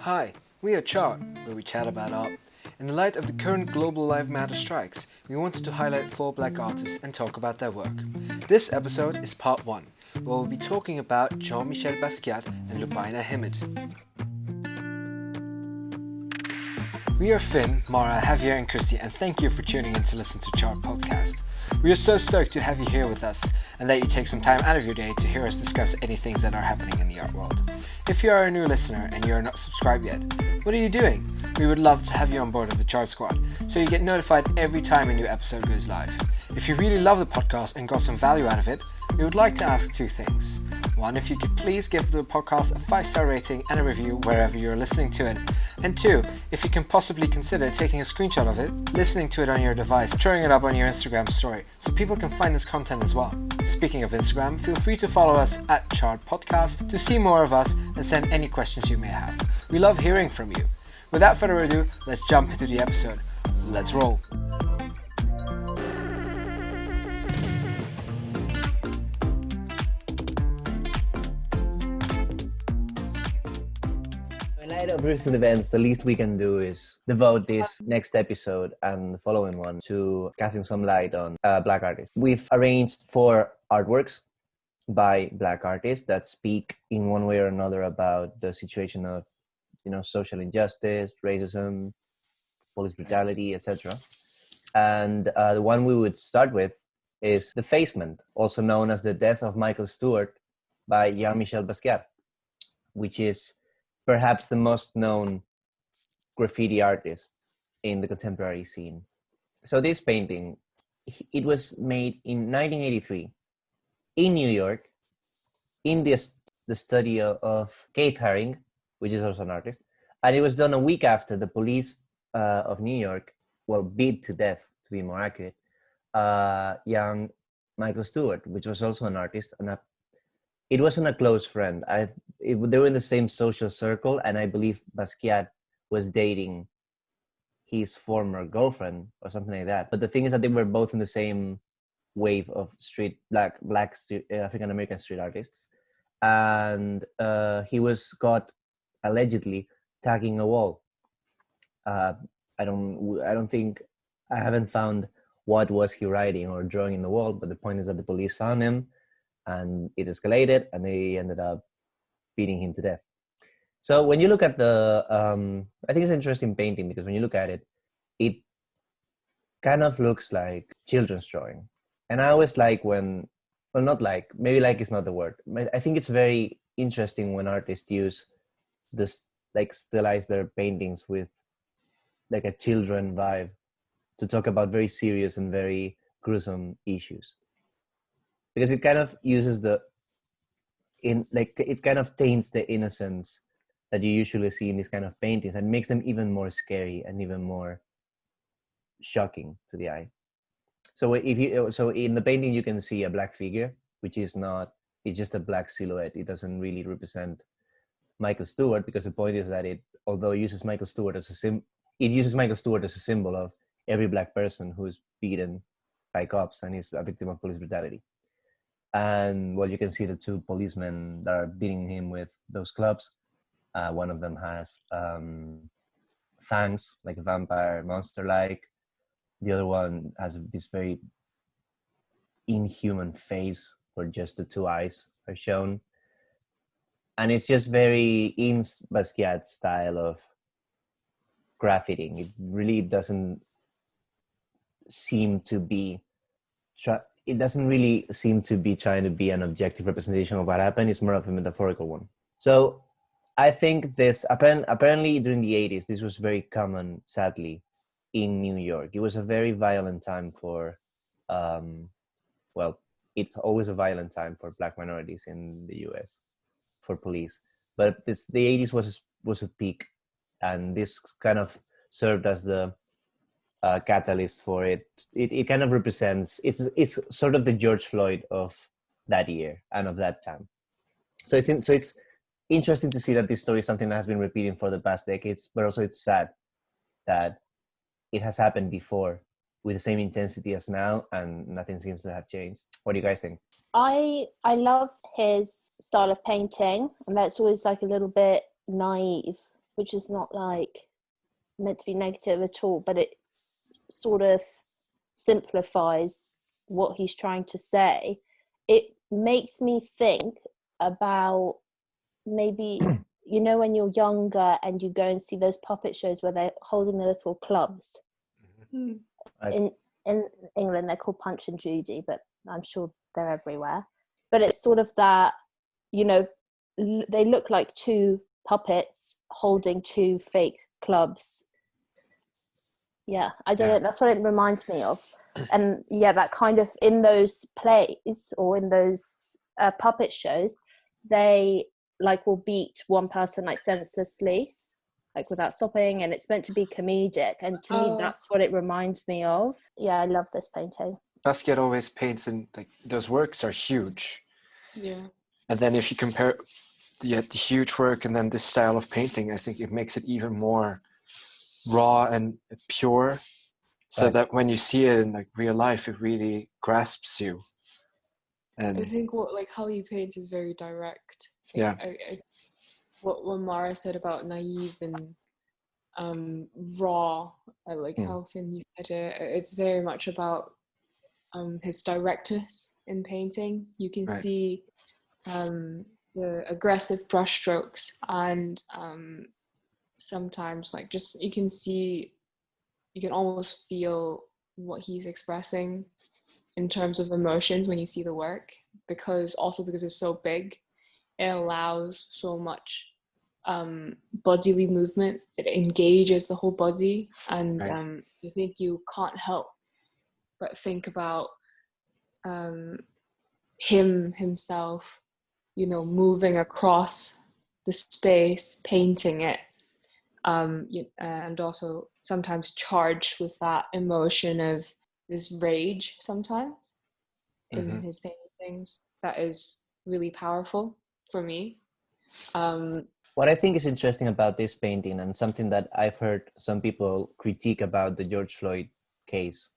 Hi, we are chART, where we chat about art. In the light of the current global Lives Matter strikes, we wanted to highlight 4 black artists and talk about their work. This episode is part 1, where we'll be talking about Jean-Michel Basquiat and Lubaina Himid. We are Finn, Mara, Javier and Christy, and thank you for tuning in to listen to chART podcast. We are so stoked to have you here with us and that you take some time out of your day to hear us discuss any things that are happening in the art world. If you are a new listener and you are not subscribed yet, what are you doing? We would love to have you on board of the chART squad, so you get notified every time a new episode goes live. If you really love the podcast and got some value out of it, we would like to ask 2 things. 1, if you could please give the podcast a 5-star rating and a review wherever you're listening to it. And 2, if you can possibly consider taking a screenshot of it, listening to it on your device, throwing it up on your Instagram story, so people can find this content as well. Speaking of Instagram, feel free to follow us at chART Podcast to see more of us and send any questions you may have. We love hearing from you. Without further ado, let's jump into the episode. Let's roll. In light of recent events, the least we can do is devote this next episode and the following one to casting some light on Black artists. We've arranged 4 artworks by Black artists that speak in one way or another about the situation of, social injustice, racism, police brutality, etc. And the one we would start with is The Facement, also known as The Death of Michael Stewart by Jean-Michel Basquiat, which is perhaps the most known graffiti artist in the contemporary scene. So this painting, it was made in 1983 in New York, in the studio of Keith Haring, which is also an artist. And it was done a week after the police of New York, beat to death, to be more accurate, young Michael Stewart, which was also an artist. And it wasn't a close friend. They were in the same social circle, and I believe Basquiat was dating his former girlfriend or something like that. But the thing is that they were both in the same wave of black African American street artists, and he was caught allegedly tagging a wall. I haven't found what was he writing or drawing in the wall, but the point is that the police found him, and it escalated, and they ended up beating him to death. So when you look at I think it's an interesting painting because when you look at it, it kind of looks like children's drawing. And I always like maybe like is not the word. I think it's very interesting when artists use this, stylize their paintings with like a children vibe to talk about very serious and very gruesome issues. Because it kind of uses it kind of taints the innocence that you usually see in these kind of paintings and makes them even more scary and even more shocking to the eye. So in the painting you can see a black figure, which is it's just a black silhouette. It doesn't really represent Michael Stewart, because the point is that although it uses Michael Stewart as a symbol of every black person who's beaten by cops and is a victim of police brutality. And you can see the 2 policemen that are beating him with those clubs. One of them has fangs, like a vampire monster-like. The other one has this very inhuman face where just the 2 eyes are shown. And it's just very in Basquiat's style of graffiting. It really doesn't seem to be trying to be an objective representation of what happened. It's more of a metaphorical one. So I think this, apparently during the 80s, this was very common, sadly, in New York. It was a very violent time for, it's always a violent time for Black minorities in the US, for police. But the 80s was a peak, and this kind of served as the catalyst for it. It kind of represents, it's sort of the George Floyd of that year and of that time. So it's interesting to see that this story is something that has been repeating for the past decades, but also it's sad that it has happened before with the same intensity as now, and nothing seems to have changed. What do you guys think? I love his style of painting, and that's always like a little bit naive which is not like meant to be negative at all, but it sort of simplifies what he's trying to say. It makes me think about maybe, you know, when you're younger and you go and see those puppet shows where they're holding the little clubs. In England they're called Punch and Judy, but I'm sure they're everywhere. But it's sort of that, you know, they look like two puppets holding two fake clubs. Yeah, I don't know, that's what it reminds me of. And yeah, that kind of, in those plays or in those puppet shows, they like will beat one person like senselessly, like without stopping, and it's meant to be comedic, and to me that's what it reminds me of. Yeah, I love this painting. Basquiat always paints, and like those works are huge. Yeah. And then if you compare the huge work and then this style of painting, I think it makes it even more raw and pure, so that when you see it in like real life, it really grasps you. And I think how he paints is very direct. Yeah. What Mara said about naive and raw, I like how Finn you said it. It's very much about his directness in painting. You can see the aggressive brushstrokes, and sometimes like just you can almost feel what he's expressing in terms of emotions when you see the work, because it's so big, it allows so much bodily movement. It engages the whole body, and I think you can't help but think about himself, you know, moving across the space, painting it, and also sometimes charged with that emotion of this rage sometimes in his paintings. That is really powerful for me. What I think is interesting about this painting, and something that I've heard some people critique about the George Floyd case,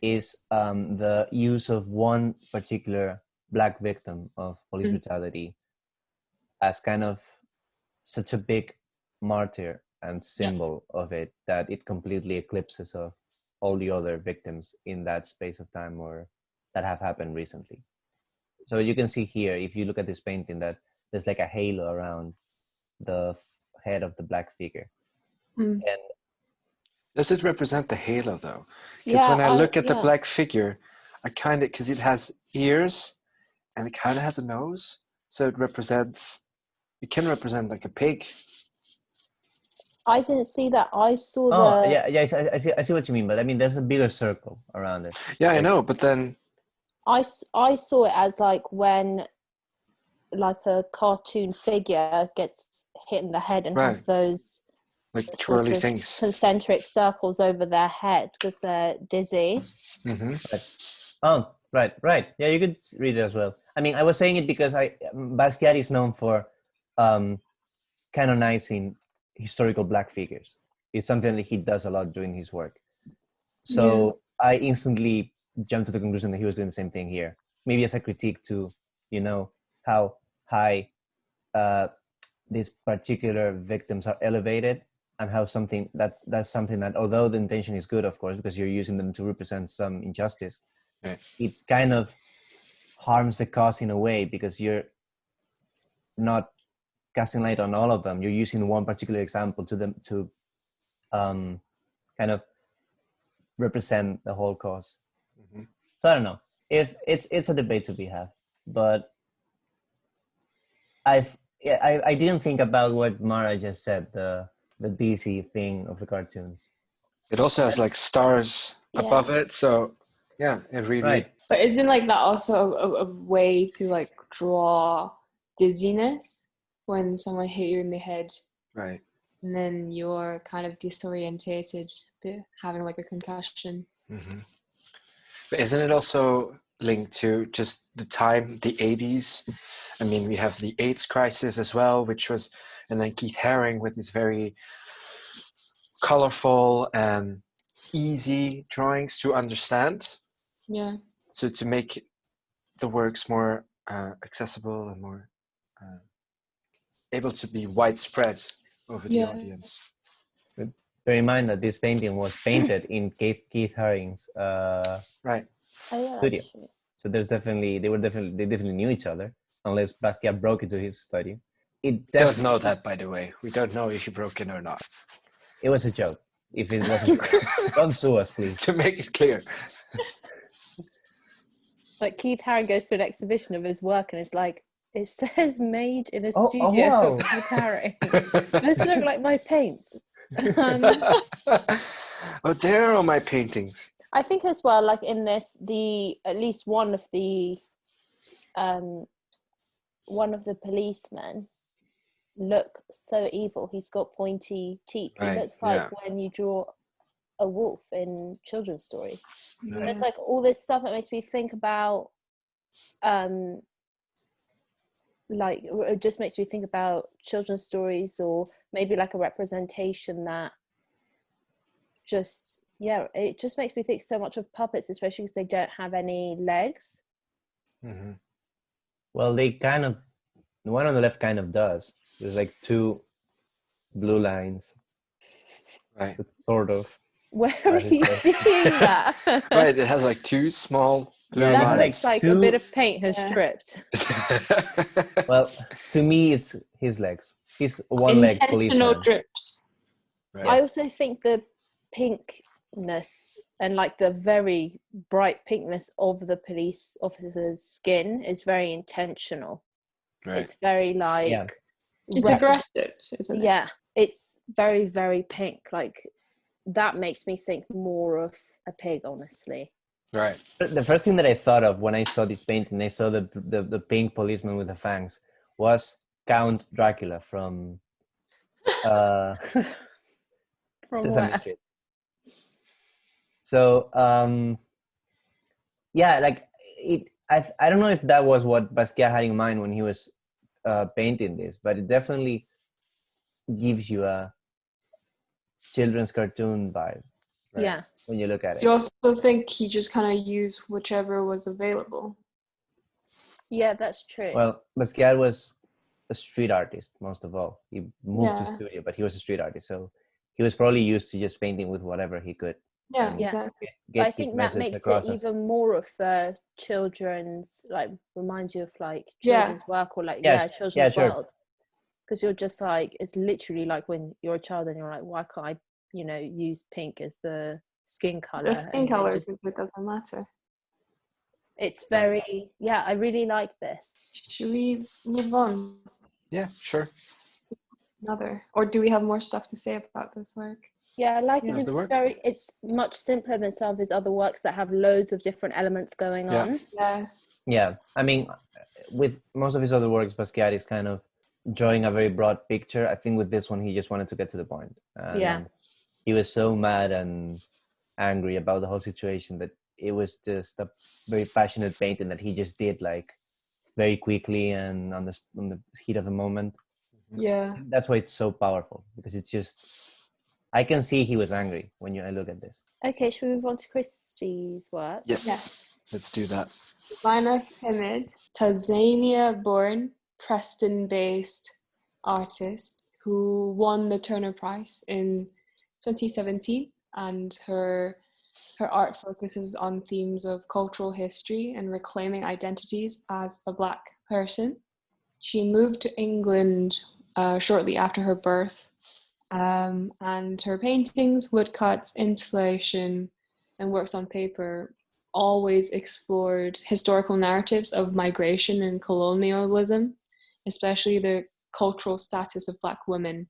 is the use of one particular Black victim of police brutality as kind of such a big martyr and symbol of it, that it completely eclipses of all the other victims in that space of time or that have happened recently. So you can see here, if you look at this painting, that there's like a halo around the head of the Black figure. And does it represent the halo though? Because when I look at the Black figure, I kind of, because it has ears and it kind of has a nose, so it can represent like a pig. I didn't see that. I saw I see what you mean, but I mean there's a bigger circle around it. Yeah, like, I know, but then I saw it as like when like a cartoon figure gets hit in the head and has those like twirly things, concentric circles over their head because they're dizzy. Right. Yeah, you could read it as well. I mean, I was saying it because Basquiat is known for canonizing historical Black figures. It's something that he does a lot during his work. So I instantly jumped to the conclusion that he was doing the same thing here. Maybe as a critique to, you know, how high these particular victims are elevated, and how that's something that, although the intention is good, of course, because you're using them to represent some injustice, it kind of harms the cause in a way, because you're not casting light on all of them. You're using one particular example to kind of represent the whole cause. So I don't know if it's a debate to be had, but I didn't think about what Mara just said, the DC thing of the cartoons. It also has like stars above it, so yeah, it really. But isn't like that also a way to like draw dizziness when someone hit you in the head? Right. And then you're kind of disorientated, having like a concussion. But isn't it also linked to just the time, the 80s? I mean, we have the AIDS crisis as well, which was, and then Keith Haring with his very colorful and easy drawings to understand. Yeah. So to make the works more accessible and more able to be widespread over the audience. Bear in mind that this painting was painted in Keith Haring's Right. Oh yeah, studio. that's true. So they definitely knew each other, unless Basquiat broke into his studio. Don't know that, by the way. We don't know if he broke in or not. It was a joke. If it wasn't, don't sue us, please. To make it clear. Like Keith Haring goes to an exhibition of his work and it's like, it says made in a Oh, studio wow. of Keith Haring. Those look like my paints. Oh, there are my paintings. I think as well, like in this, at least one of the policemen look so evil. He's got pointy teeth. Right, It looks like when you draw a wolf in children's stories. Yeah. And it's like all this stuff that makes me think about like it just makes me think about children's stories, or maybe like a representation that it just makes me think so much of puppets, especially because they don't have any legs. Mm-hmm. Well, they kind of, the one on the left kind of does. There's like two blue lines. Right. Sort of. Where are you seeing that? Right, it has like two small blue Yeah, That like looks like a two- bit of paint has Yeah. dripped. Well, to me, it's his legs. He's one-leg Intentional policeman. drips. Right. I also think the pinkness and like the very bright pinkness of the police officer's skin is very intentional. Right. It's very like Yeah. It's aggressive, isn't it? Yeah, it's very, very pink. Like that makes me think more of a pig, honestly. Right. The first thing that I thought of when I saw this painting, I saw the pink policeman with the fangs, was Count Dracula from From Sesame where? Street. So yeah, like I don't know if that was what Basquiat had in mind when he was painting this, but it definitely gives you a children's cartoon vibe Right. Yeah. when you look at it. You also think he just kind of used whichever was available. Yeah, that's true. Well, Basquiat was a street artist most of all. He moved to Yeah. studio, but he was a street artist, so he was probably used to just painting with whatever he could. Yeah, And Yeah. exactly. But I his think that message makes it across as- even more of a children's, like, reminds you of like Yeah. children's work or like, Yeah, children's sure. world. Because you're just like, it's literally like when you're a child and you're like, why can't I, use pink as the skin color? The skin And color, just- because it doesn't matter. it's very, I really like this. Should we move on? Yeah, sure. Another, or do we have more stuff to say about this work? Yeah, I like it Yeah, because the it's work. it's much simpler than some of his other works that have loads of different elements going Yeah. on. Yeah, Yeah, I mean, with most of his other works, Basquiat is kind of drawing a very broad picture. I think with this one, he just wanted to get to the point. And Yeah. he was so mad and angry about the whole situation that it was just a very passionate painting that he just did like very quickly and on the heat of the moment. yeah. That's why it's so powerful, because it's just, I can see he was angry when I look at this. Okay, should we move on to Christie's work? Yes. Yeah. Let's do that. Divina Hamid, Tanzania-born, Preston-based artist who won the Turner Prize in 2017, and her art focuses on themes of cultural history and reclaiming identities as a Black person. She moved to England shortly after her birth, and her paintings, woodcuts, installation, and works on paper always explored historical narratives of migration and colonialism, especially the cultural status of Black women.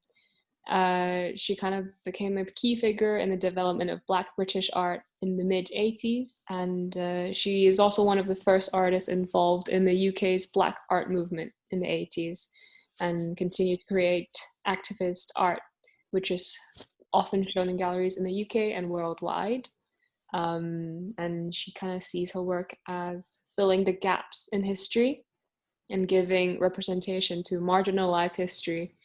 She kind of became a key figure in the development of Black British art in the mid-80s, and she is also one of the first artists involved in the UK's Black art movement in the 80s, and continued to create activist art, which is often shown in galleries in the UK and worldwide. And she kind of sees her work as filling the gaps in history and giving representation to marginalized history,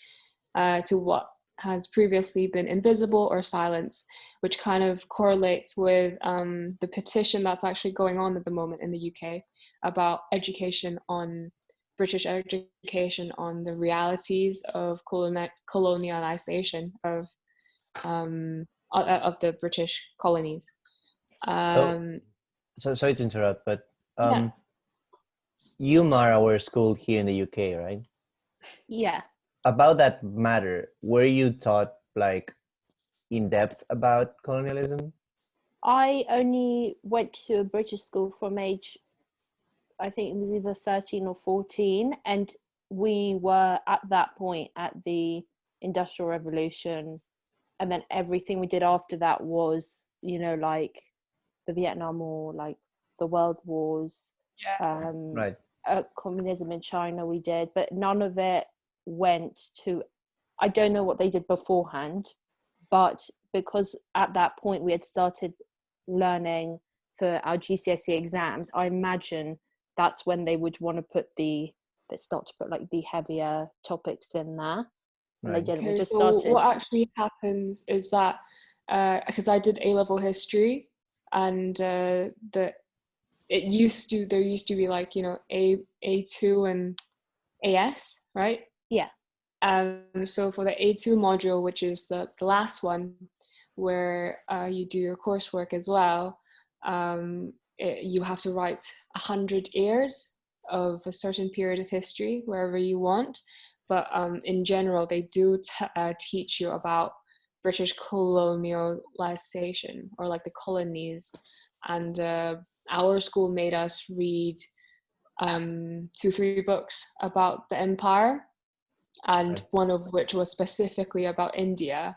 to what has previously been invisible or silenced, which kind of correlates with the petition that's actually going on at the moment in the UK about education on British education on the realities of colonialization of the British colonies. So sorry to interrupt, but Yeah. you, Mara, were schooled here in the UK, right? Yeah. About that matter, were you taught like in depth about colonialism? I only went to a British school from age, I think it was either 13 or 14, and we were at that point at the Industrial Revolution, and then everything we did after that was, you know, like the Vietnam War, like the World Wars, Right. communism in China we did, but none of it went to, I don't know what they did beforehand, but because at that point we had started learning for our GCSE exams, I imagine that's when they would want to put they start to put like the heavier topics in there. And they Right. didn't. We Okay, just so started. what actually happens is that because I did A-level history, and there used to be like, you know, A2 and AS, right? Yeah. So for the A2 module, which is the last one, where you do your coursework as well, you have to write 100 years of a certain period of history wherever you want. But in general, they do teach you about British colonialization, or like the colonies. And our school made us read 2-3 books about the empire, and one of which was specifically about India.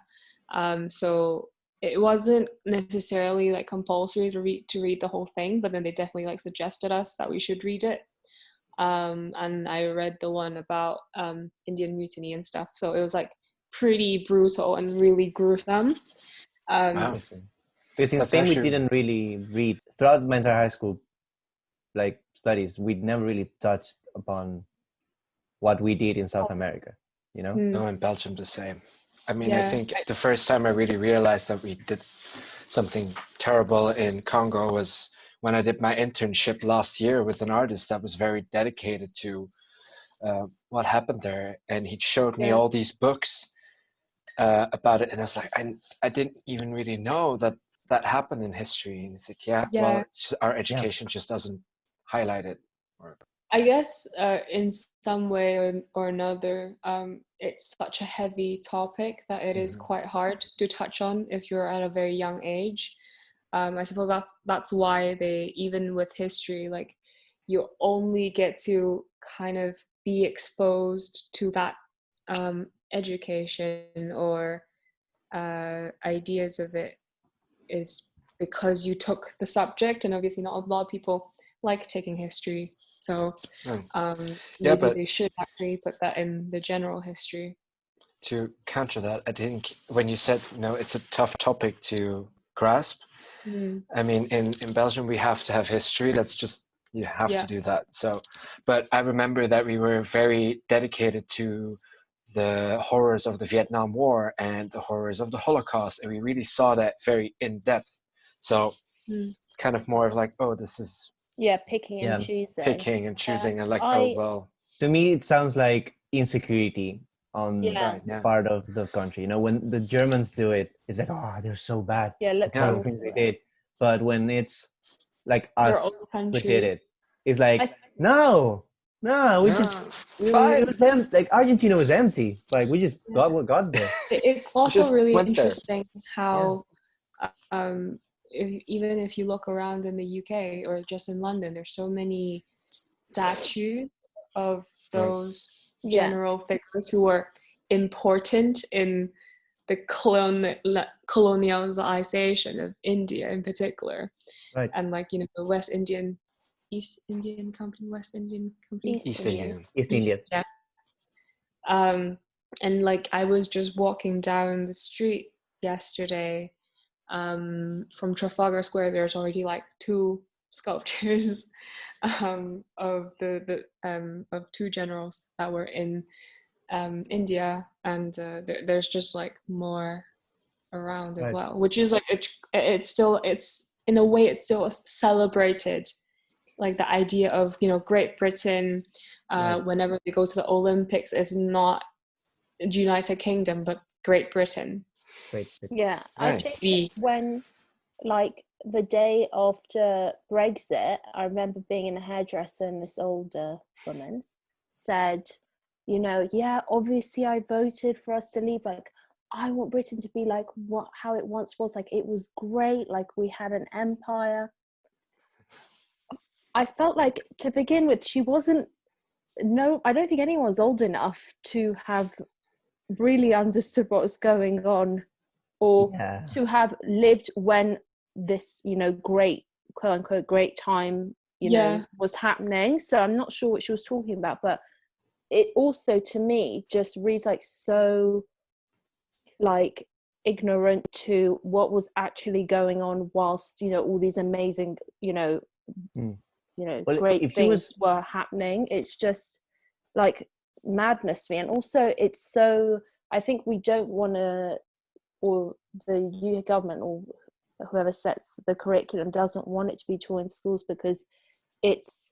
So it wasn't necessarily like compulsory to read the whole thing, but then they definitely like suggested us that we should read it. And I read the one about Indian mutiny and stuff. So it was like pretty brutal and really gruesome. Wow. Because in That's Spain, actually- we didn't really read throughout my entire high school like studies. We'd never really touched upon what we did in South America, you know? No, in Belgium the same. I mean, I Yeah. think the first time I really realized that we did something terrible in Congo was when I did my internship last year with an artist that was very dedicated to what happened there, and he showed me all these books about it, and I was like, I didn't even really know that happened in history. And he's like, well, our education just doesn't highlight it. I guess in some way or another, it's such a heavy topic that it is quite hard to touch on if you're at a very young age. I suppose that's why they, even with history, like you only get to kind of be exposed to that education or ideas of it is because you took the subject, and obviously not a lot of people like taking history. So maybe they should actually put that in the general history. To counter that, I think when you said, it's a tough topic to grasp. I mean, in Belgium, we have to have history. You have to do that. So, but I remember that we were very dedicated to the horrors of the Vietnam War and the horrors of the Holocaust. And we really saw that very in depth. So it's kind of more of like, this is... picking and choosing. And like, to me it sounds like insecurity on part of the country. When the Germans do it, it's like, they're so bad, look all the things they did. But when it's like us who did it, it's like we it was empty. Like Argentina was empty, like we just got there. It's also really interesting how even if you look around in the UK or just in London, there's so many statues of those general figures who were important in the colonialization of India in particular. Right. And like, the East Indian Company. Yeah. And like I was just walking down the street yesterday from Trafalgar Square. There's already like 2 sculptures of of 2 generals that were in India, and there's just like more around as well, which is like it's in a way it's still celebrated, like the idea of Great Britain Right. whenever they go to the Olympics is not the United Kingdom, but Great Britain. Great. Yeah, I Right. think when, like, the day after Brexit, I remember being in a hairdresser and this older woman said, yeah, obviously I voted for us to leave. Like, I want Britain to be like how it once was. Like, it was great. Like, we had an empire. I felt like, to begin with, she wasn't. No, I don't think anyone's old enough to have really understood what was going on, or Yeah. to have lived when this, great, quote unquote, great time, was happening. So I'm not sure what she was talking about, but it also, to me, just reads like so, like, ignorant to what was actually going on whilst, all these amazing, Well, great if she things was, were happening. It's just like madness to me. And also, it's so, I think we don't want to, or the UK government or whoever sets the curriculum doesn't want it to be taught in schools, because it's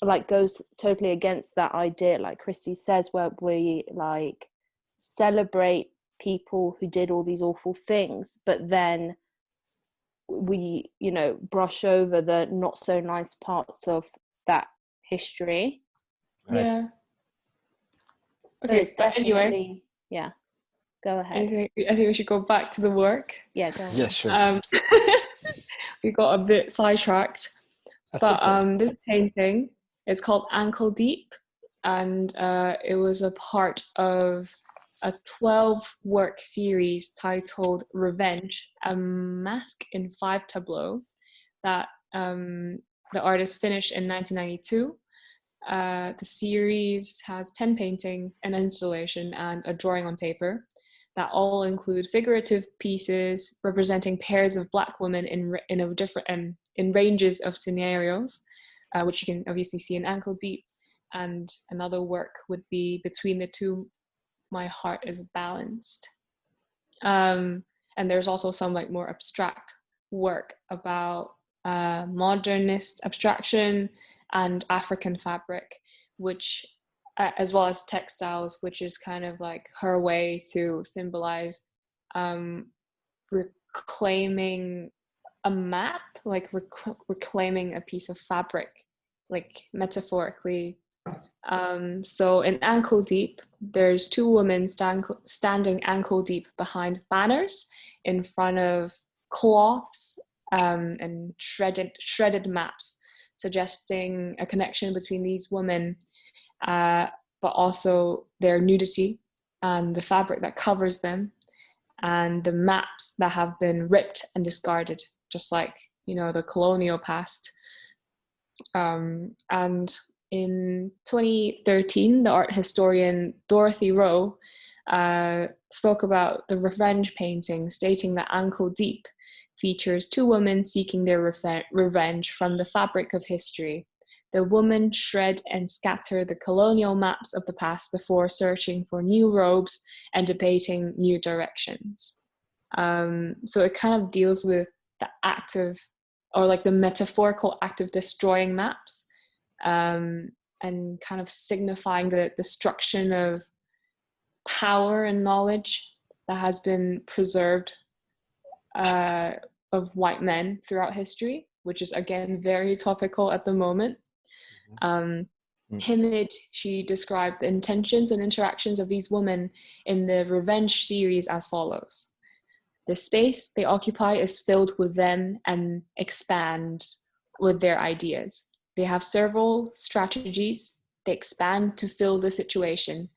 like goes totally against that idea, like Christy says, where we like celebrate people who did all these awful things, but then we brush over the not so nice parts of that history. Right. Yeah. But Okay, it's but anyway, definitely, yeah, go ahead. I think we should go back to the work. Yeah, go ahead. Yeah, sure. We got a bit sidetracked, That's but okay. this painting is called Ankle Deep, and it was a part of a 12-work series titled Revenge, a Mask in 5 tableaux that the artist finished in 1992. The series has 10 paintings, an installation, and a drawing on paper that all include figurative pieces representing pairs of Black women in a different in ranges of scenarios, which you can obviously see in Ankle Deep. And another work would be Between the Two, My Heart is Balanced. And there's also some like more abstract work about modernist abstraction and African fabric, which as well as textiles, which is kind of like her way to symbolize reclaiming a map, like reclaiming a piece of fabric, like metaphorically. So in Ankle Deep, there's 2 women standing ankle deep behind banners in front of cloths and shredded maps, suggesting a connection between these women, but also their nudity and the fabric that covers them, and the maps that have been ripped and discarded, just like the colonial past. And in 2013, the art historian Dorothy Rowe spoke about the revenge painting, stating that Ankle Deep features 2 women seeking their revenge from the fabric of history. The women shred and scatter the colonial maps of the past before searching for new robes and debating new directions. So it kind of deals with the act of, or like the metaphorical act of destroying maps, and kind of signifying the destruction of power and knowledge that has been preserved of white men throughout history, which is again very topical at the moment. Himid, she described the intentions and interactions of these women in the Revenge series as follows. The space they occupy is filled with them and expand with their ideas. They have several strategies. They expand to fill the situation.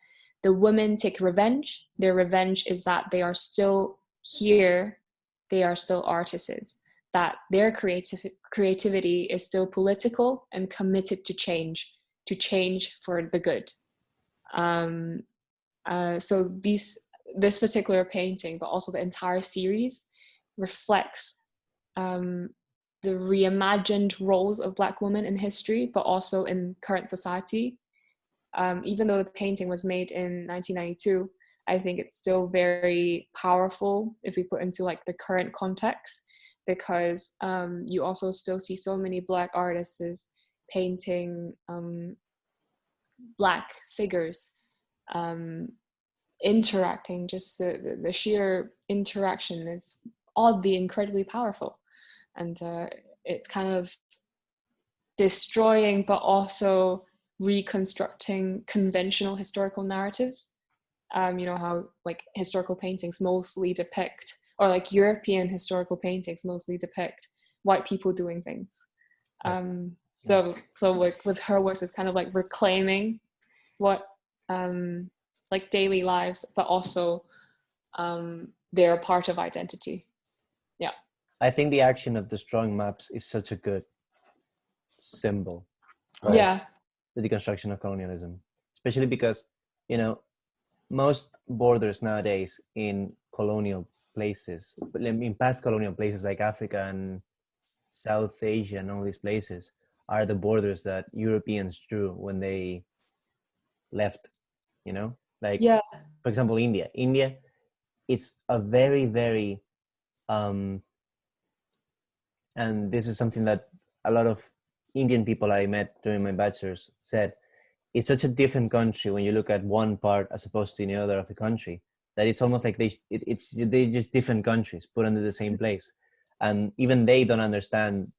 The women take revenge. Their revenge is that they are still here. They are still artists. That their creativity is still political and committed to change for the good. So this particular painting, but also the entire series, reflects the reimagined roles of Black women in history, but also in current society. Even though the painting was made in 1992, I think it's still very powerful if we put into like the current context, because you also still see so many Black artists painting Black figures interacting, just the sheer interaction is oddly incredibly powerful, and it's kind of destroying but also reconstructing conventional historical narratives. You know how like historical paintings mostly depict, or like European historical paintings mostly depict white people doing things. So like with her works, it's kind of like reclaiming what like daily lives, but also they're a part of identity. Yeah. I think the action of destroying maps is such a good symbol. Right. Yeah. The deconstruction of colonialism, especially because, you know, most borders nowadays in colonial places, in past colonial places like Africa and South Asia and all these places, are the borders that Europeans drew when they left, you know, like, Yeah. for example, India, it's a very, very, and this is something that a lot of Indian people I met during my bachelor's said, it's such a different country when you look at one part as opposed to the other of the country, that it's almost like they're just different countries put under the same place. And even they don't understand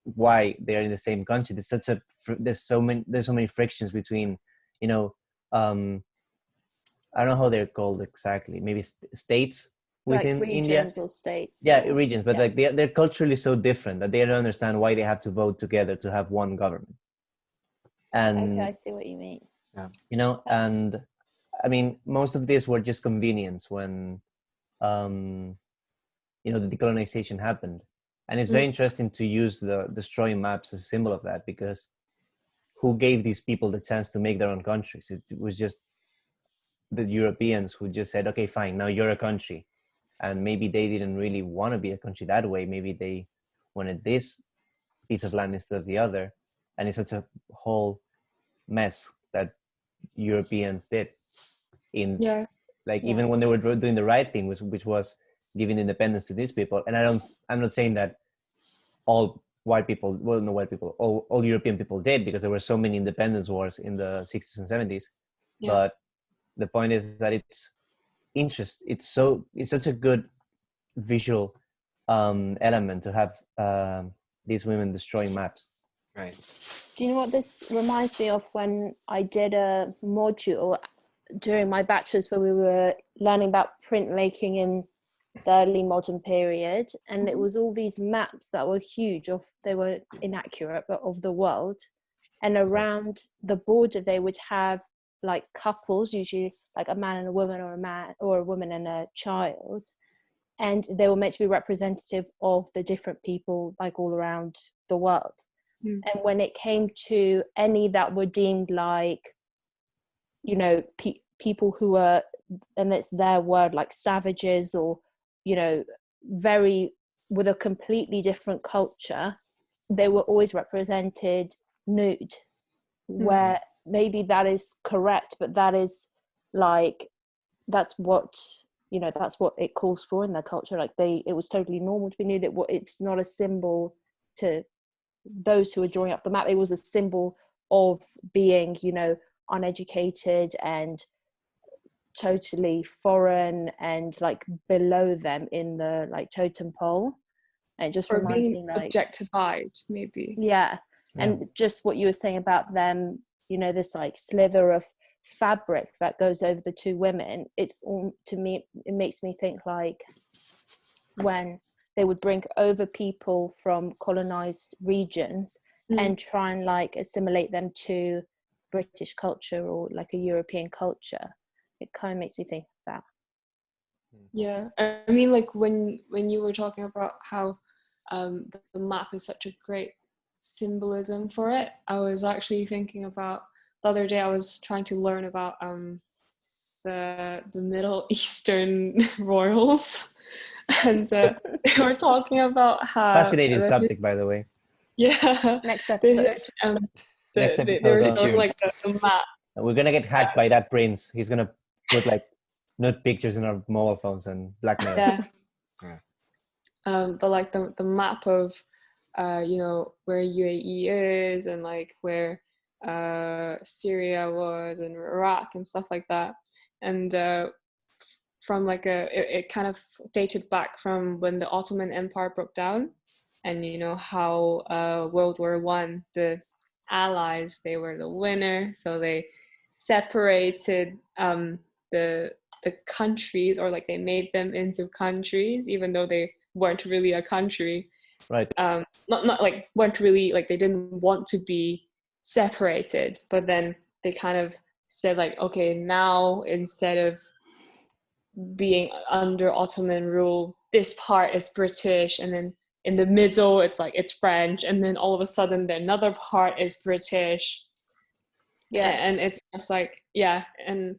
why they're in the same country. There's so many frictions between, you know, I don't know how they're called exactly, maybe states within like regions India or states. Yeah, or, regions, but yeah. like they're culturally so different that they don't understand why they have to vote together to have one government. And Okay, I see what you mean. you know, That's- and I mean, most of these were just convenience when you know, the decolonization happened. And it's very interesting to use the destroying maps as a symbol of that, because who gave these people the chance to make their own countries? It was just the Europeans who just said, okay, fine, now you're a country. And maybe they didn't really want to be a country that way. Maybe they wanted this piece of land instead of the other. And it's such a whole mess that Europeans did in even when they were doing the right thing, which was giving independence to these people. And I'm not saying that all white people, well, no white people, all European people did, because there were so many independence wars in the 60s and 70s. Yeah. But the point is that it's such a good visual element to have these women destroying maps. Right. Do you know what this reminds me of? When I did a module during my bachelor's where we were learning about printmaking in the early modern period, and it was all these maps that were huge, they were inaccurate, but of the world, and around the border they would have like couples, usually like a man and a woman, or a man or a woman and a child, and they were meant to be representative of the different people like all around the world. And when it came to any that were deemed like, you know, people who were, and it's their word, like savages, or, you know, very with a completely different culture, they were always represented nude, where maybe that is correct, but that is like, that's what, you know, that's what it calls for in their culture. Like it was totally normal to be nude. It's not a symbol to those who are drawing up the map. It was a symbol of being, you know, uneducated and totally foreign and like below them in the like totem pole. And it just Or reminded being me like objectified, maybe. Yeah. And just what you were saying about them, you know, this like sliver of fabric that goes over the two women, it's all, to me, it makes me think like when they would bring over people from colonized regions and try and like assimilate them to British culture or like a European culture. It kind of makes me think of that. Yeah, I mean, like when you were talking about how the map is such a great symbolism for it, I was actually thinking about the other day. I was trying to learn about the Middle Eastern royals, and they were talking about how Fascinating subject, by the way. Yeah, Next episode. Next they episode, were showing like the map. We're gonna get hacked by that prince. He's gonna put like nude pictures in our mobile phones and blackmail. Yeah. But like the map of you know, where UAE is, and like where Syria was and Iraq and stuff like that. And from like it kind of dated back from when the Ottoman Empire broke down, and you know how World War One, the Allies, they were the winner, so they separated the countries, or like they made them into countries, even though they weren't really a country. Right. Not like weren't really, like they didn't want to be separated, but then they kind of said like, okay, now instead of being under Ottoman rule, this part is British, and then in the middle it's like it's French, and then all of a sudden the another part is British. Yeah. And it's just like, yeah. And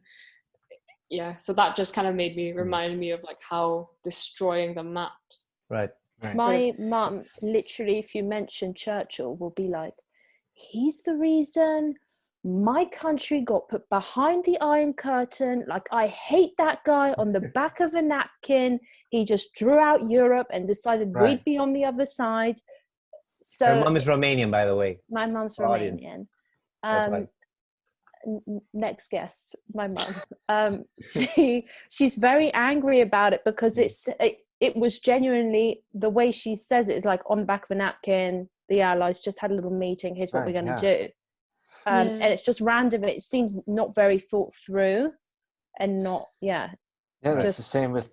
yeah, so that just kind of made me remind me of like how destroying the maps. Right. My mum, literally, if you mention Churchill, will be like, he's the reason my country got put behind the Iron Curtain. Like, I hate that guy on the back of a napkin. He just drew out Europe and decided we'd be on the other side. So her mom is Romanian, by the way. My mum's Romanian. Next guest, my mum. She's very angry about it because it was genuinely, the way she says it is like, on the back of a napkin, the Allies just had a little meeting, here's what we're going to do. And it's just random. It seems not very thought through, and not that's the same with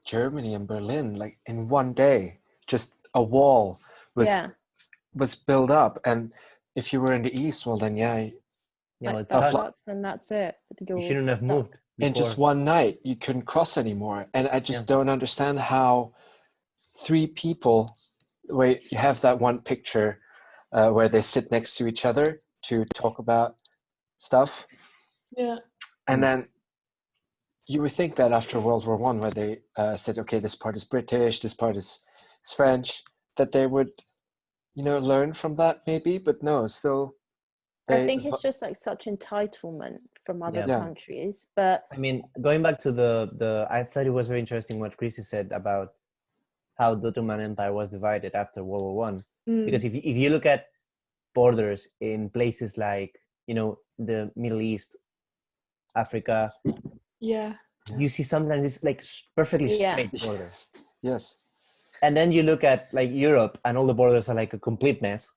Germany and Berlin. Like, in one day, just a wall was built up, and if you were in the east, well then it sucks, and that's it. You shouldn't have moved before. In just one night you couldn't cross anymore. And I just don't understand how three people, where you have that one picture where they sit next to each other to talk about stuff, and then you would think that after World War One, where they said, okay, this part is British, this part is French, that they would learn from that maybe, but no, still I think it's just like such entitlement from other countries. But I mean, going back to the I thought it was very interesting what Chrissy said about how the Ottoman Empire was divided after World War One. Because if you look at borders in places like, the Middle East, Africa, you see sometimes it's like perfectly straight borders. Yes. And then you look at like Europe, and all the borders are like a complete mess.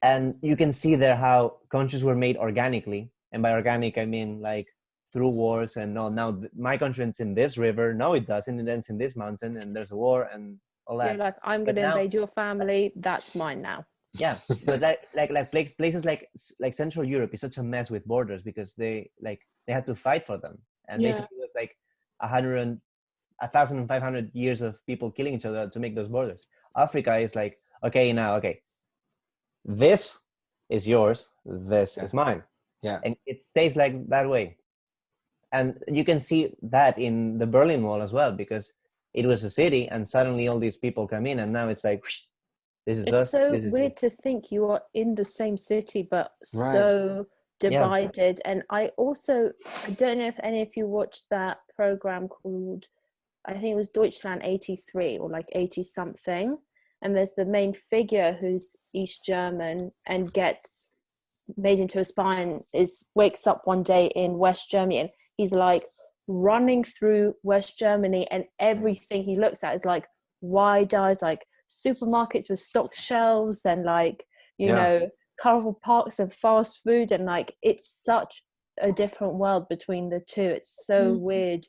And you can see there how countries were made organically. And by organic, I mean like through wars, and now my country is in this river, no it doesn't, and then it's in this mountain, and there's a war and all that. Like, I'm going to invade your family, that's mine now. Yeah, but like places like Central Europe is such a mess with borders, because they had to fight for them. And basically it was like 1,500 years of people killing each other to make those borders. Africa is like, okay, this is yours, this is mine. Yeah. And it stays like that way. And you can see that in the Berlin Wall as well, because it was a city, and suddenly all these people come in, and now it's like, whoosh, this is us. It's so weird to think you are in the same city, but so divided. And I don't know if any of you watched that program called, I think it was Deutschland 83 or like 80 something. And there's the main figure who's East German and gets made into a spy, and wakes up one day in West Germany, and he's like running through West Germany, and everything he looks at is like wide eyes, like supermarkets with stocked shelves, and like, colorful parks and fast food, and like it's such a different world between the two. It's so weird.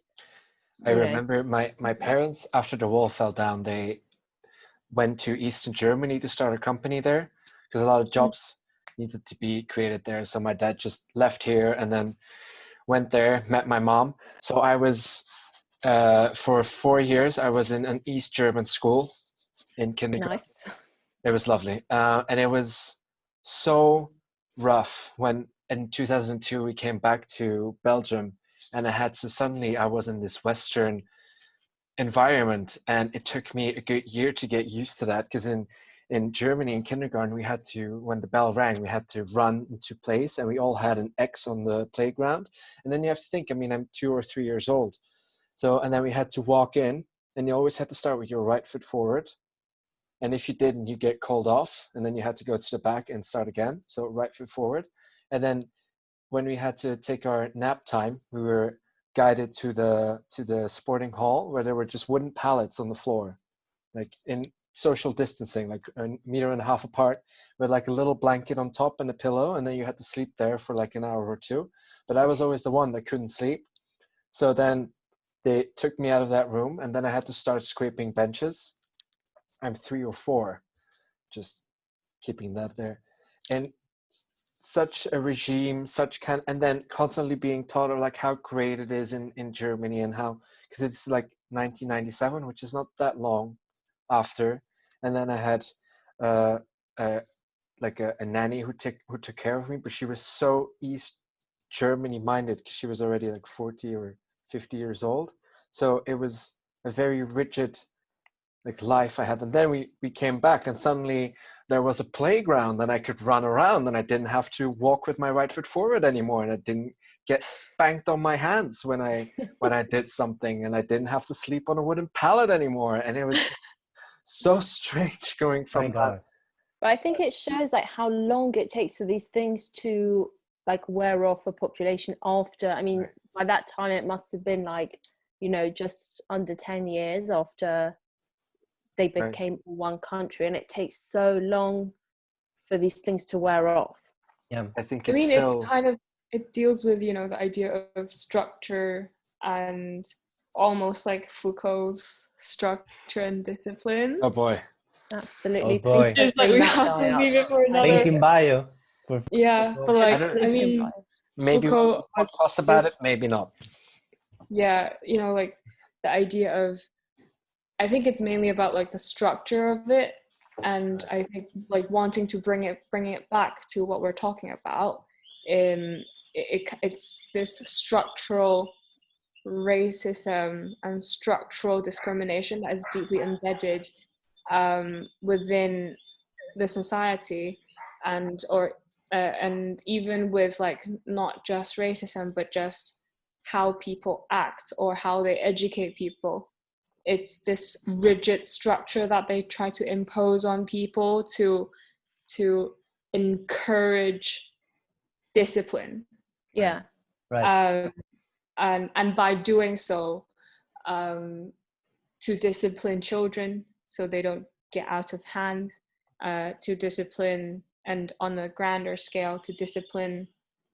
I remember my parents, after the wall fell down, they went to Eastern Germany to start a company there, because a lot of jobs needed to be created there. So my dad just left here and then went there, met my mom. So I was, for 4 years, I was in an East German school in kindergarten. Nice. It was lovely. And it was so rough when in 2002 we came back to Belgium, and I was in this Western environment, and it took me a good year to get used to that, because in Germany in kindergarten we had to, when the bell rang, we had to run into place, and we all had an X on the playground. And then you have to think, I'm 2 or 3 years old, so, and then we had to walk in, and you always had to start with your right foot forward, and if you didn't, you get called off, and then you had to go to the back and start again. So right foot forward. And then when we had to take our nap time, we were guided to the sporting hall, where there were just wooden pallets on the floor, like in social distancing, like 1.5 meters apart, with like a little blanket on top and a pillow, and then you had to sleep there for like an hour or two. But I was always the one that couldn't sleep. So then they took me out of that room, and then I had to start scraping benches. I'm 3 or 4, just keeping that there. And such a regime, and then constantly being taught of like how great it is in Germany, and how, because it's like 1997, which is not that long after. And then I had a nanny who took care of me, but she was so East Germany minded, because she was already like 40 or 50 years old. So it was a very rigid like life I had. And then we came back, and suddenly there was a playground, and I could run around, and I didn't have to walk with my right foot forward anymore, and I didn't get spanked on my hands when I did something, and I didn't have to sleep on a wooden pallet anymore. And it was so strange going from that. But I think it shows like how long it takes for these things to like wear off a population after. I mean, by that time it must have been like, you know, just under 10 years after they became one country, and it takes so long for these things to wear off. Yeah, I think it deals with, you know, the idea of structure, and almost like Foucault's structure and discipline. Oh boy. Absolutely. Oh boy. It's like we have to leave it for another. Link in bio. Yeah, but like I mean, maybe Foucault we'll talk about it, maybe not. Yeah, you know, like the idea of, I think it's mainly about like the structure of it, and I think like wanting to bring it back to what we're talking about. It's this structural racism and structural discrimination that is deeply embedded within the society, and even with like not just racism, but just how people act or how they educate people. It's this rigid structure that they try to impose on people to encourage discipline. Yeah. Right. And by doing so, to discipline children so they don't get out of hand, to discipline, and on a grander scale, to discipline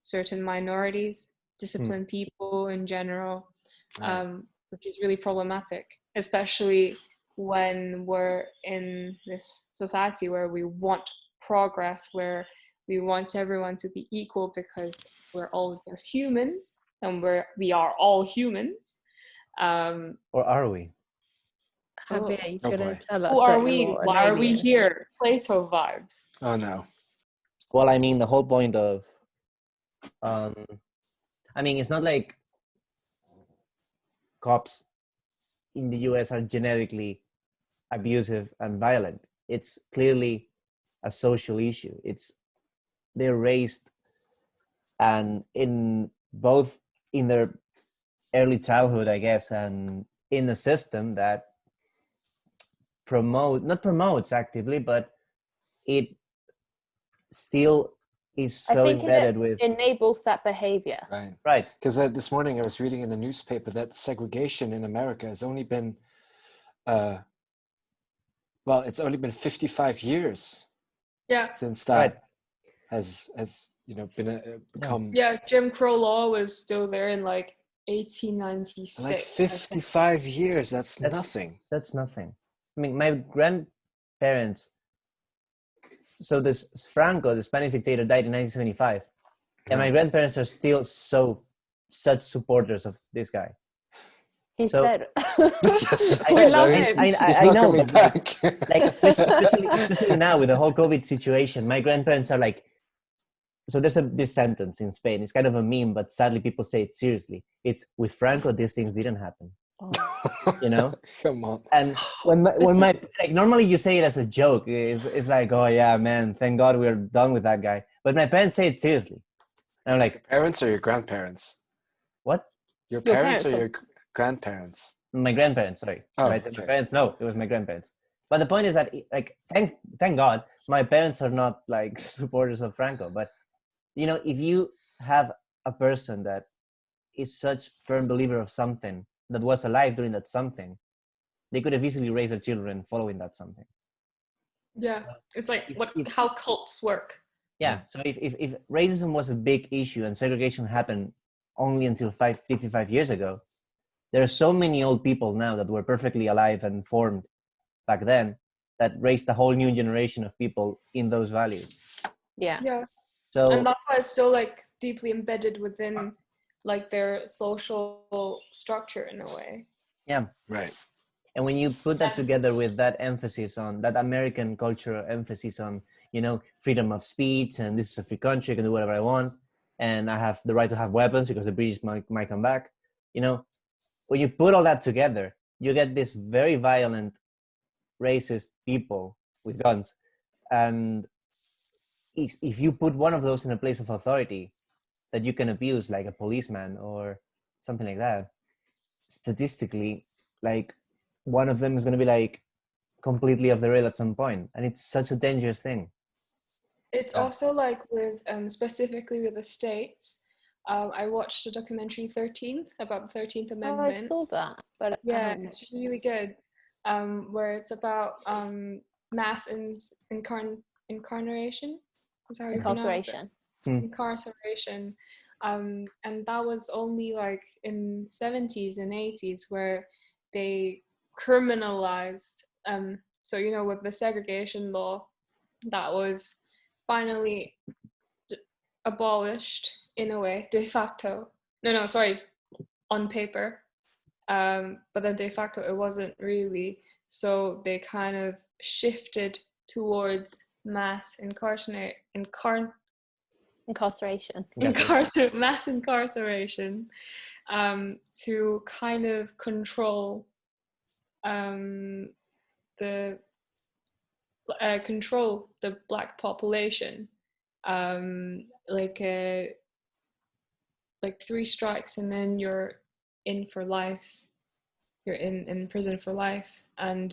certain minorities, discipline people in general, which is really problematic, especially when we're in this society where we want progress, where we want everyone to be equal, because we're all just humans, and we are all humans. Or are we? Javier, you couldn't tell us Who are that we? you're Why an are we alien. here? Plato vibes. Oh no. Well, I mean, the whole point of, I mean, it's not like cops in the US are genetically abusive and violent. It's clearly a social issue. They're raised, and in both in their early childhood, I guess, and in a system that not promotes actively, but it still is so embedded with, enables that behavior. Right. Because this morning I was reading in the newspaper that segregation in America has only been, it's only been 55 years. Yeah. Since that has become. Yeah, Jim Crow law was still there in like 1896. Like 55 years. That's nothing. That's nothing. I mean, my grandparents. So this Franco, the Spanish dictator, died in 1975, and my grandparents are still such supporters of this guy. He's dead. We love him. I know, but like especially now with the whole COVID situation, my grandparents are like. So there's this sentence in Spain. It's kind of a meme, but sadly people say it seriously. It's, with Franco, these things didn't happen. You know? Come on. And when my like normally you say it as a joke. It's like, oh yeah, man, thank God we're done with that guy. But my parents say it seriously. And I'm like, your parents or your grandparents? What? Your parents or your grandparents? My grandparents, sorry. Oh, right? okay. My parents, no, it was my grandparents. But the point is that, like, thank God, my parents are not like supporters of Franco. But if you have a person that is such firm believer of something that was alive during that something, they could have easily raised their children following that something. Yeah, it's like If how cults work. Yeah. So if racism was a big issue and segregation happened only until 55 years ago, there are so many old people now that were perfectly alive and formed back then that raised a whole new generation of people in those values. Yeah. Yeah. So And that's why it's still like deeply embedded within like their social structure in a way. yeah. Right. And when you put that together with that emphasis on that American cultural emphasis on, freedom of speech, and this is a free country, I can do whatever I want, and I have the right to have weapons because the British might come back. When you put all that together, you get this very violent, racist people with guns. And if you put one of those in a place of authority that you can abuse, like a policeman or something like that, statistically, like, one of them is going to be like completely off the rail at some point, and it's such a dangerous thing. It's also like with specifically with the states. I watched a documentary 13th about the 13th Amendment. Oh, I saw that, but yeah, it's really good. Where it's about mass incarceration. Is that how you pronounce it? Incarceration. And that was only like in 70s and 80s where they criminalized. So with the segregation law, that was finally abolished in a way, de facto. No, sorry, on paper. But then de facto it wasn't really. So they kind of shifted towards mass incarceration. Mass incarceration, to kind of control the Black population, like 3 strikes and then you're in for life. You're in prison for life. And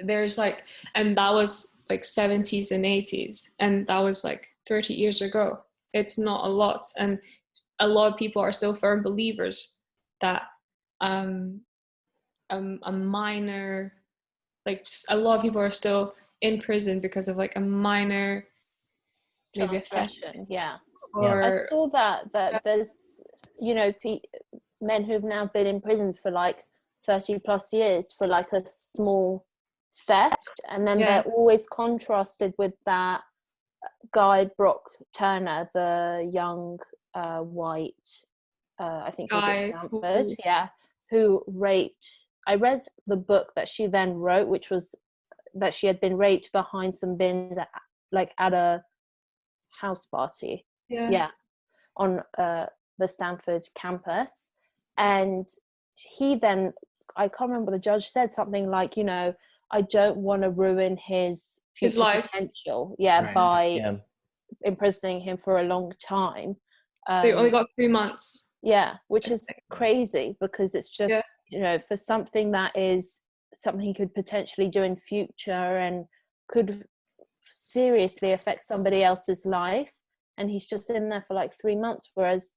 there's and that was 70s and 80s, and that was 30 years ago. It's not a lot, and a lot of people are still firm believers that a minor, a lot of people are still in prison because of a minor maybe a theft. Yeah. Or I saw that there's men who've now been in prison for 30 plus years for a small theft, and then they're always contrasted with that guy Brock Turner, the young white I think he was at Stanford, who raped. I read the book that she then wrote, which was that she had been raped behind some bins at a house party on the Stanford campus. And he then, I can't remember, the judge said something like, I don't want to ruin his future potential by imprisoning him for a long time. So you only got 3 months. Yeah, which is crazy, because it's just for something that is something he could potentially do in future and could seriously affect somebody else's life, and he's just in there for 3 months, whereas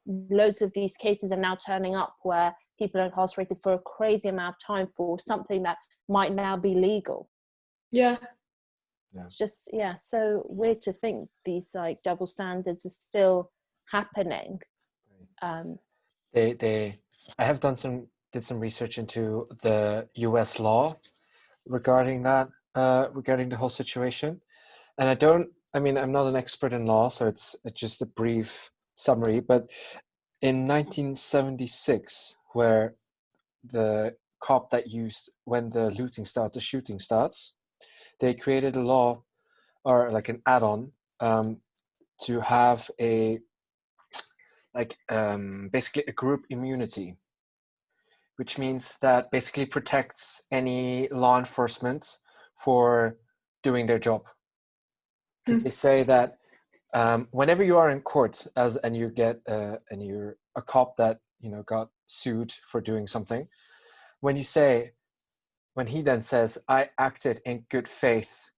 loads of these cases are now turning up where people are incarcerated for a crazy amount of time for something that might now be legal. It's just so weird to think these double standards are still happening. I have did some research into the US law regarding that, regarding the whole situation. And I'm not an expert in law, so it's just a brief summary, but in 1976, where the cop that used, when the shooting starts, they created a law, or an add-on, to have basically a group immunity, which means that basically protects any law enforcement for doing their job. Because they say that whenever you are in court and you're a cop that got sued for doing something, when you say when he then says, I acted in good faith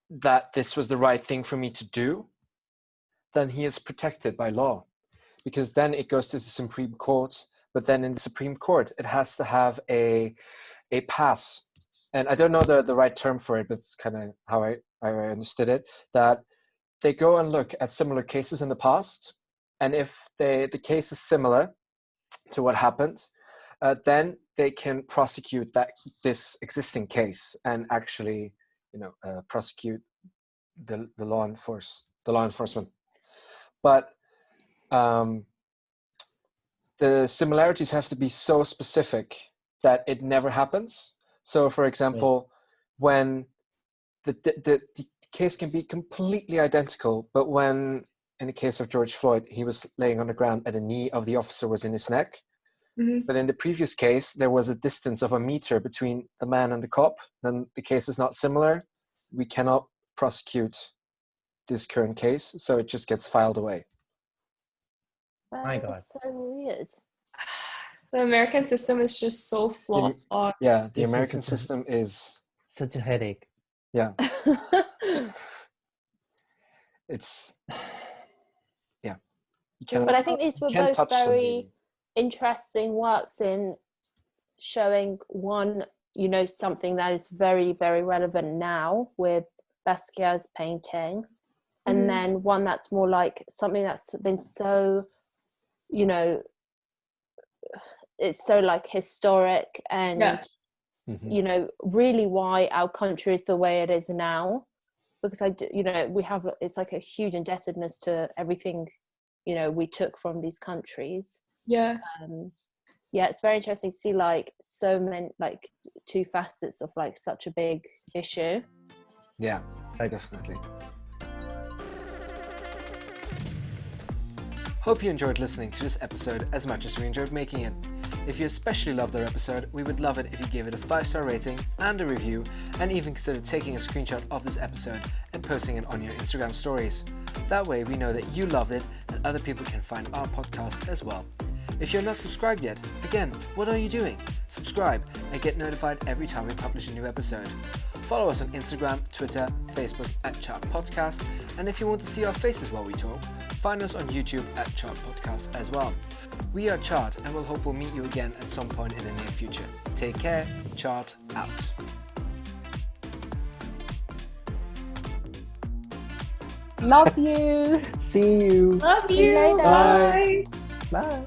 that this was the right thing for me to do, then he is protected by law, because then it goes to the Supreme Court. But then in the Supreme Court, it has to have a pass. And I don't know the right term for it, but it's kind of how I understood it, that they go and look at similar cases in the past. And if the case is similar to what happened, then they can prosecute this existing case and actually, prosecute the law enforcement. But the similarities have to be so specific that it never happens. So, for example, when the case can be completely identical, but when, in the case of George Floyd, he was laying on the ground and the knee of the officer was in his neck. Mm-hmm. But in the previous case, there was a distance of 1 meter between the man and the cop. Then the case is not similar. We cannot prosecute this current case, so it just gets filed away. My God. That's so weird. The American system is just so flawed. Yeah, the American system is Such a headache. yeah. It's yeah. You cannot, But I think these were you can't both touch very somebody. interesting works in showing one, something that is very, very relevant now with Basquiat's painting, and then one that's more like something that's been so, it's so like historic and really why our country is the way it is now, because we have, it's like a huge indebtedness to everything we took from these countries. It's very interesting to see like so many, like two facets of like such a big issue. Yeah, definitely. Hope you enjoyed listening to this episode as much as we enjoyed making it. If you especially loved our episode, we would love it if you gave it a 5-star rating and a review, and even consider taking a screenshot of this episode and posting it on your Instagram stories. That way we know that you loved it and other people can find our podcast as well. If you're not subscribed yet, again, what are you doing? Subscribe and get notified every time we publish a new episode. Follow us on Instagram, Twitter, Facebook at chART Podcast, and if you want to see our faces while we talk, find us on YouTube at chART Podcast as well. We are chART, and we'll hope we'll meet you again at some point in the near future. Take care, chART out. Love you. See you. Love See you you. later. Bye. Bye.